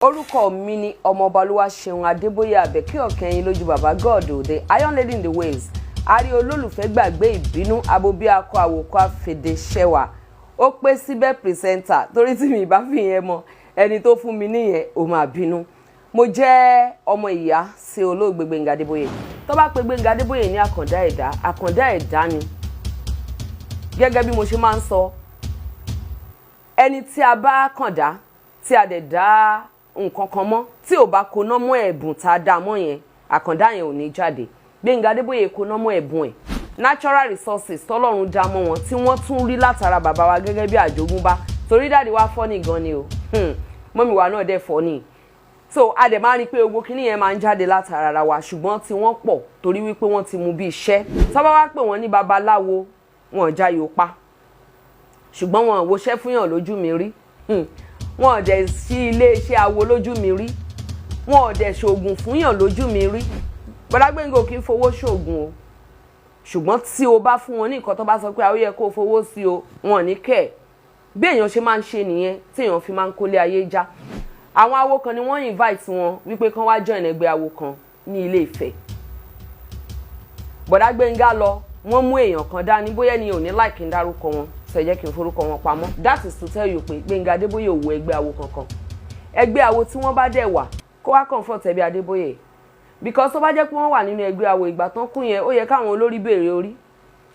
Orúkọ mi ni Ọmọbalúwa Ṣeun Adébóyè Àbẹ̀kí ọ̀kẹ́yìn lójú bàbá God the Iron Lady in the Waves. Ari olólùfẹ́ gbàgbé ìbínú abobi akọ àwòkọ àfèdè ṣẹwà. Ó pé síbẹ̀ pìrìsẹ́ńtà torí tí mi bá fi yẹn mọ ẹni tó fún mi nìyẹn ó máa bínú. Mo jẹ́ ọmọ ìyá sí olóògbé Gbenga Adeboye. Tó bá pè Gbenga Adeboye ní àkàndá ẹ̀dá ni. Gẹ́gẹ́ bí mo ṣe máa ń sọ, ẹni tí a bá kàndá tí a dẹ̀ dá nǹkan kan mọ́ tí ò bá koná mọ́ ẹ̀bùn tá a dá mọ́ yẹn àkàndá yẹn ò ní jáde. Gbenga Adeboye koná mọ́ ẹ̀bùn ẹ̀, natural resources tọ́lọ́run dá mọ́ wọn tí wọ́n tún rí látara bàbá wa gẹ́gẹ́ bí àjogúnbá torí dáàdi wa funny gan ni o mọ́mì wa náà dẹ̀ funny. So a dẹ̀ máa rí pé owó kíní yẹn máa ń jáde látara ara wa ṣùgbọ́n tí wọ́n pọ̀ torí wípé wọ́n ti mú bí iṣẹ́. Tọ́ba wá pè wọ́n ní babaláwo wọn ò jayò pa ṣùgbọ́n wọn ò woṣẹ́ fúnyàn lójú mi rí. Wọn ò dẹ̀ sí ilé iṣẹ́ awo lójú mi rí. Wọn ò dẹ̀ ṣoògùn fúnyàn lójú mi rí. Bọ́dá Gbenga ò kí ń fowó ṣoògùn o. Ṣùgbọ́n tí o bá fún wọn ní nǹkan tó bá sọ pé ó yẹ kó o fowó sí o, wọn ò ní kẹ̀. Bí èèyàn ṣe máa ń ṣe nìyẹn tí èèyàn fi máa ń kólé ayé já. Àwọn awo kan ni wọ́n invite wọn wípé kán wá join ẹgbẹ́ awo kan ní Ilé Ifẹ̀. Bọ́dá Gbenga lọ, wọ́n mú èèyàn kan dání bóyá ni ò ní like ń dárúkọ wọn. Ṣé jẹ́ kí n forúkọ wọn pamọ́. That is to tell you pé Gbenga Adeboye ò wo ẹgbẹ́ awo kankan. Ẹgbẹ́ awo tí wọ́n bá dẹ̀ wà kó wá comfort ẹbí Adeboye. Because tó bá jẹ́ pé wọ́n wà nínú ẹgbẹ́ awo ìgbà tán kú yẹn ó yẹ káwọn olórí béèrè orí,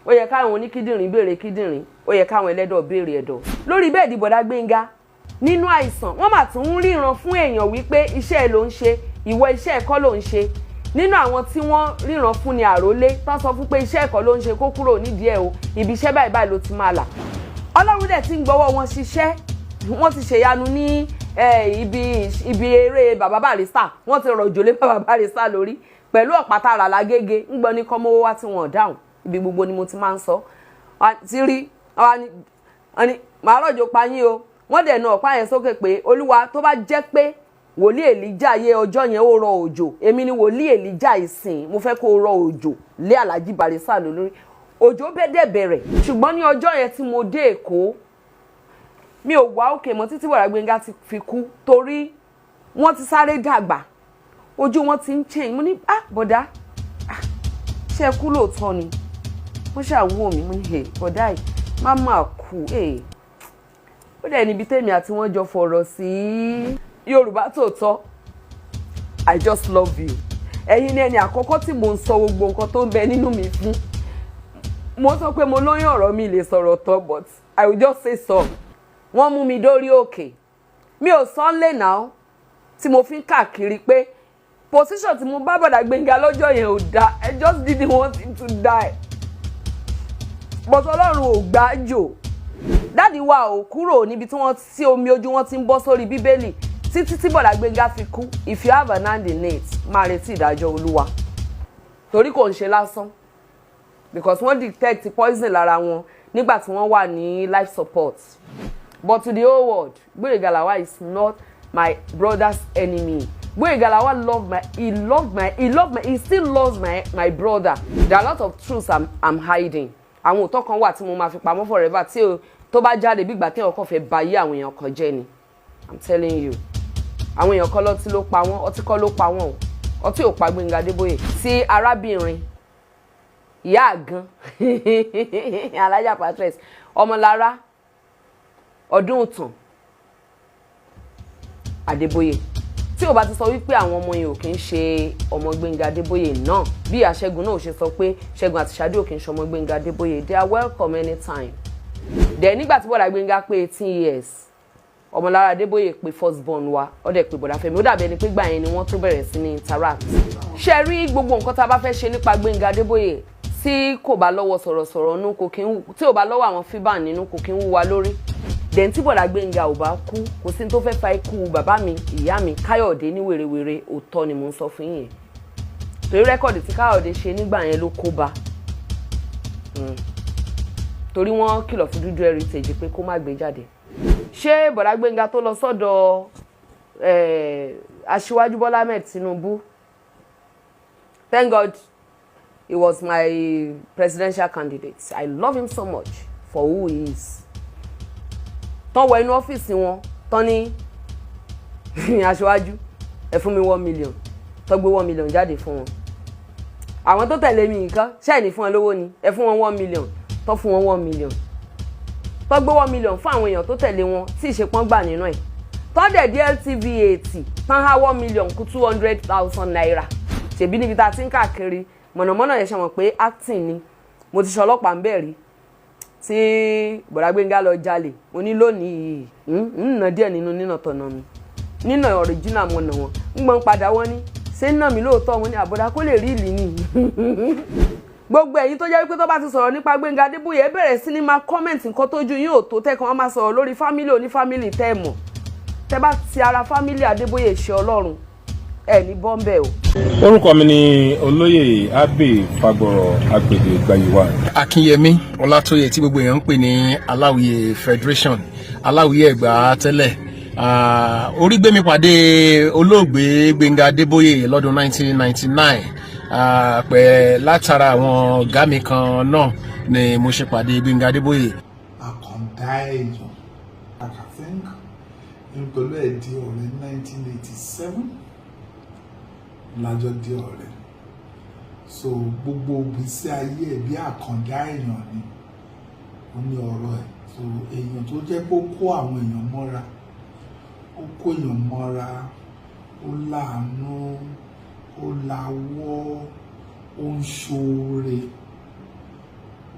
ó yẹ káwọn oníkídìrín béèrè kídìrín, ó yẹ káwọn ẹlẹ́dọ̀ béèrè ẹ̀dọ̀. Lórí bẹ́ẹ̀dì Bọ́dá Gbenga nínú àìsàn wọ́n mà tún ń ríran fún èèyàn wípé iṣẹ́ ẹ̀ ló ń ṣe, ìwọ iṣẹ́ ẹ̀kọ́ ló ń ṣe. Nínú àwọn tí wọ́n ríran fún ni àrólé tán sọ fún pé iṣẹ́ ẹ̀kọ́ ló ń ṣe kó kúrò nídìí ẹ̀ o, ibi iṣẹ́ báyìí báyìí ló ti máa là. Ọlọ́run dẹ̀ ti ń gbọ́wọ́ wọn ṣiṣẹ́, wọ́n ti ṣèyanu ní ibi eré bàbá Barrister, wọ́n ti rọ̀jò lé bàbá Barrister lórí pẹ̀lú ọ̀pátá ara lágége ń gbọ́ ní kọ́mọ́wó wá tí wọ́n dáhùn. Ibi gbogbo ni mo ti máa ń sọ. Ti rí màá rọ̀jò pa yín o. Wọ́n dẹ̀ na ọ̀pá yẹn sókè pé Olúwa tó bá jẹ́ pé wòlíì Èlíjà yẹ ọjọ́ yẹn ó rọ òjò, èmi ni wòlíì Èlíjà ìsìn, mo fẹ́ kó rọ òjò lé Alhaji Barrister lórí. Òjò bẹ́ẹ̀ bẹ̀rẹ̀ ṣùgbọ́n ní ọjọ́ yẹn tí mo dé Èkó mi ò wá òkè mọ́ títí Bọ́dá Gbenga ti fi kú torí wọ́n ti sáré dàgbà, ojú wọn ti ń change. Mo ní bọ̀dá ṣe kú lóòótọ́ ni. Wọ́n ṣàwọ̀ mi, mo ní bọ̀dá yìí má máa kú ó dẹ̀ níbi tèmi àti wọ́n jọ fọ̀rọ̀ sí. Yorùbá tòótọ́, I just love you. Ẹ̀yin ni ẹni àkọ́kọ́ tí mo ń sọ gbogbo nǹkan tó ń bẹ nínú mi fún. Mo sọ pé mo lóyún ọ̀rọ̀ mi lè sọ̀rọ̀ tán but I will just say so. Wọ́n mú mi dórí òkè. Mi ò sọ lé náà tí mo fi ń káàkiri pé position tí mo bá Bọ́dá Gbenga lọ́jọ́ yẹn ò dáa. I just didn't want him to die. But Ọlọ́run ò gbájò. Dáàdi wa ò kúrò níbi tí omi ojú wọn ti ń bọ́ sórí Bíbélì títí tí Bọ́dá Gbenga fi kú. If you have an hand in it, máa retí ìdájọ́ Olúwa. Torí kò ń ṣe lásán. Because wọ́n detect poison lára wọn nígbà tí wọ́n wà ní life support. But to the whole world, Gbenga is not my brother's enemy. Gbenga he still loves my brother. There are a lot of truths I'm hiding. Àwọn òótọ́ kan wà tí mo máa fi pamọ́ forever tí tó bá jáde bí ìgbà tí èèyàn kàn fẹ́ ba ayé àwọn èèyàn kan jẹ́ ni. I'm telling you. Àwọn èèyàn kan lọ́tí ló pa wọ́n, ọtí kọ́ ló pa wọ́n o. Ọtí ò pa Gbenga Adeboye. Sí arábìnrin ìyá àgàn Alájà Patrice Ọmọlára Ọdúntàn Adeboye. Tí o bá ti sọ wípé àwọn ọmọ yẹn ò kí ń ṣe ọmọ Gbenga Adeboye náà bí Àṣẹ́gun náà ò ṣe sọ pé Ṣẹ́gun àti Ṣadé ò kí ń ṣe ọmọ Gbenga Adeboye, they are welcome anytime. Then nígbà tí Bọ́dá Gbenga pé 18 years Ọmọlára Adébóyè pé first born wa ó dẹ̀ pé Bọ́dá Fẹ́mi ó dàbí ẹni pé gbà yẹn ni wọ́n tó bẹ̀rẹ̀ sí ní interact. Ṣe rí gbogbo nǹkan tá a bá fẹ́ ṣe nípa Gbenga Adeboye tí kò bá lọ́wọ́ sọ̀rọ̀sọ̀rọ̀ nú kò kí ń tí ò bá lọ́wọ́ àwọn FIBAN nínú kò kí ń wú wa lórí. Then tí Bọ́dá Gbenga ò bá kú kò sí tó fẹ́ fa ikú bàbá mi ìyá mi Káyọ̀dé ní wèrèwèrè òótọ́ ni mò ń sọ fún yín. Torí rẹ́kọ̀dì tí Káyọ̀dé ṣe nígbà yẹn ló kó bá. Torí wọ́n kìlọ̀ fún Dúdú Heritage pé kó má gbé jáde. Ṣé Bọ́dá Gbenga tó lọ sọ́dọ̀ Aṣíwájú Bọ́lá Ahmed Tinubu, thank God he was my presidential candidate. I love him so much for who he is. Tán wọ inú ọ́fíìsì wọn tán ní aṣáájú ẹ fún mi 1 million tó gbé 1 million jáde fún wọn àwọn tó tẹ̀lé mi nǹkan ṣáà ní fún wọn lówó ni ẹ fún wọn 1 million tó fún wọn 1 million tó gbé 1 million fún àwọn èèyàn tó tẹ̀lé wọn tí ìṣepọ́n gbà nínú ẹ̀ tó dẹ̀ DLTV 80 tán há 1 million kú 200,000 naira ṣèbí níbi tá a ti ń káàkiri mọ̀nàmọ́ná yẹn ṣe mọ̀ pé acting ni mo ti ṣọlọ́pàá ń bẹ̀rí tí bọ̀dá Gbenga lọ jalè mo ní lónìí nínà díẹ̀ nínú nínà tọ̀nà mi nínà original mọ̀nà wọn ń gbọ́n padà wọ́n ní ṣé ń nà mí lóòótọ́ wọn ní àbọ̀dá kó lè rí ìlú ni gbogbo ẹ̀yin tó jẹ́ wípé tó bá ti sọ̀rọ̀ nípa Gbenga Adeboye bẹ̀rẹ̀ sí ní máa comment nǹkan tójú yín ò tó tẹ́kan wọ́n máa sọ̀rọ̀ lórí fámílì onífámílì tẹ́ ẹ̀ mọ̀ tẹ́ bá ti ara fámílì Adeboye ṣe Ọlọ́run ẹ̀ ní bọ́m̀bẹ̀ o. Orúkọ mi ni olóyè Abbey Fagboro Agbègbè Gbayiwa. Akínyẹmí Ọlátóyè tí gbogbo èèyàn ń pè ní Aláwìyé Federation Aláwìyé Ẹ̀gbá tẹ́lẹ̀ orí gbé mi pàdé olóògbé Gbenga Adeboye lọ́dún 1999 pẹ̀ látara àwọn ọ̀gá mi kan náà ni mo ṣe pàdé Gbenga Adeboye. Àkàndá èèyàn I think pẹ̀lú ẹ̀dí ọ̀rẹ́ 1987 lájọ di ọ̀rẹ́ so gbogbo ìgbésí ayé ẹ̀ bí àkàndá èèyàn ni ó ní ọ̀rọ̀ ẹ̀ so èèyàn tó jẹ́ pé ó kó àwọn èèyàn mọ́ra ó kó èèyàn mọ́ra ó láàánú ó láwọ́ ó ń ṣoore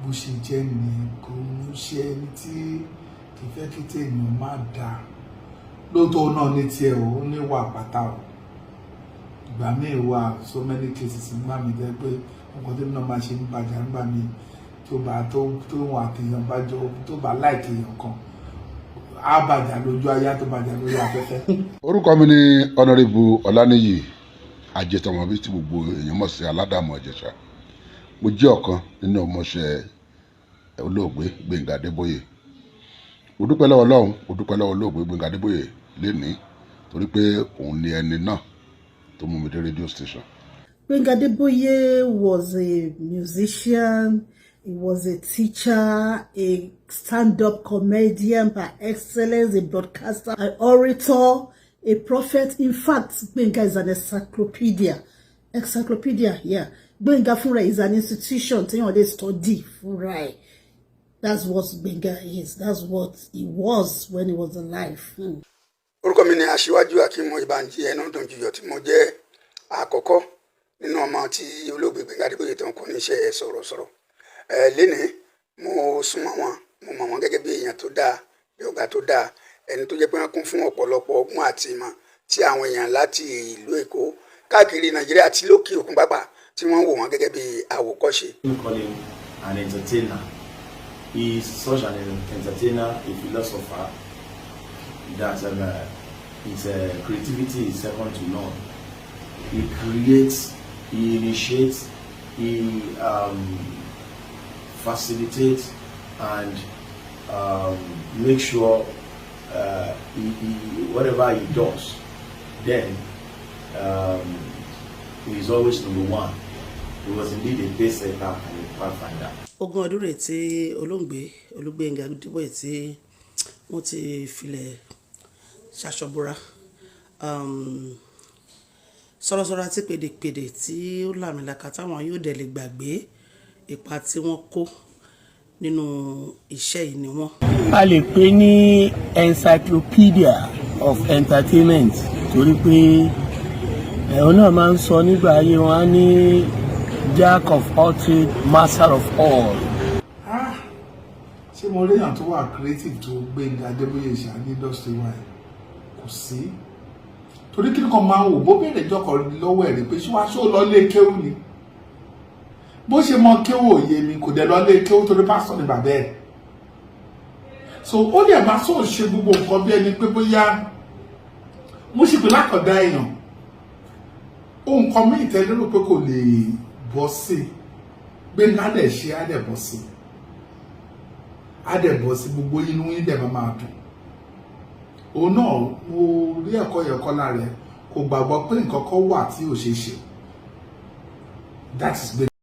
bó ṣe jẹ́ nìyẹn kò ń ṣe ẹni tí kìí fẹ́ kí téèyàn má dáa lóòótọ́ náà ní tiẹ̀ ó níwà pátá o ìgbà míì wà so many cases nígbà mi jẹ́ pé nǹkan tí náà máa ṣe ń bàjá nígbà mi tó bá tó wọn àtẹ̀yàn bá jọ tó bá láìkè èèyàn kan á bàjá lójú ayá tó bàjá lórí afẹ́fẹ́. Orúkọ mi ni Honorable Ọláníyì Ajẹtọmọbí tí gbogbo èèyàn mọ̀ sí Aládàmú Ìjẹ̀ṣà. Mo jẹ́ ọ̀kan nínú ọmọọṣẹ́ olóògbé Gbenga Adeboye. Mo dúpẹ́ lọ́wọ́ Ọlọ́run, mo dúpẹ́ lọ́wọ́ olóògbé Gbenga Adeboye lénìí torí pé òun ni ẹni náà tó mú mi dé radio station. Gbenga Adeboye was a musician, he was a teacher, a stand-up comedian by excellence, a broadcaster, an orator, a prophet. In fact, Gbenga is an encyclopedia. Encyclopedia, yeah. Gbenga Fúnra is an institution. They study Fúnra. That's what Gbenga is. That's what he was when he was alive. Orúkọ mi ni Aṣíwájú Akínmọ́ Ìbànjí ẹnu dùn jùyọ̀ tí mo jẹ́ àkọ́kọ́ nínú ọmọ tí olóògbé Gbenga Adeboye tó ń kọ́ níṣẹ́ sọ̀rọ̀sọ̀rọ̀. Lénìí mo súnmọ́ wọn mo mọ̀ wọ́n gẹ́gẹ́ bí èèyàn tó dáa bí ọ̀gá tó dáa ẹni tó jẹ́ pé wọ́n kún fún ọ̀pọ̀lọpọ̀ ọgbọ́n àti ìmọ̀ tí àwọn èèyàn láti ìlú Èkó káàkiri Nàìjíríà àti lókè òkun pàápàá tí wọ́n wò wọ́n gẹ́gẹ́ bí àwòkọ́ṣe. We call him an entertainer. He is such an entertainer, a philosopher that his creativity is second to none. He creates, he initiates, he facilitates and makes sure whatever he does, then he is always number one. He was indeed a pace setter and a pathfinder. Ogún ọdún rẹ̀ tí olóògbé Gbenga Adeboye tí wọ́n ti filẹ̀ ṣaṣọ́búra sọ̀rọ̀sọ̀rọ̀ àti pèdèpèdè tí ó làmìlaka táwọn yóò dẹ̀ lè gbàgbé ipa tí wọ́n kó nínú iṣẹ́ yìí ni wọ́n. A lè pè ní encyclopedia of entertainment torí pé ẹ̀hún náà máa ń sọ nígbà ayé wọn á ní jack of all trades, master of all. Ṣé mo rí èèyàn tó wà creative tó Gbenga Adeboye ṣá ní industry wa kò sí torí kí ni kan máa ń wò bó bẹ̀rẹ̀ jọkọ̀ lọ́wọ́ ẹ̀rí pé ṣé wàá ṣó lọ lé kéwù ni bó ṣe mọ kéwù òye mi kò dẹ̀ lọ lé kéwù torí pásítọ̀ ni bàbá ẹ̀ so ó dẹ̀ máa sọ̀ ṣe gbogbo nǹkan bí ẹni pé bóyá mo sì pé lákọ̀dá èèyàn ohun kan mí ìtẹ́lérò pé kò lè bọ́ sí Gbenga dẹ̀ ṣe á dẹ̀ bọ́ sí gbogbo inú yín dẹ̀ máa dùn òun náà mo rí ẹ̀kọ́ yẹn kọ́ lára ẹ̀ kò gbàgbọ́ pé nǹkan kan wà tí ò ṣeé ṣe that is Gbenga.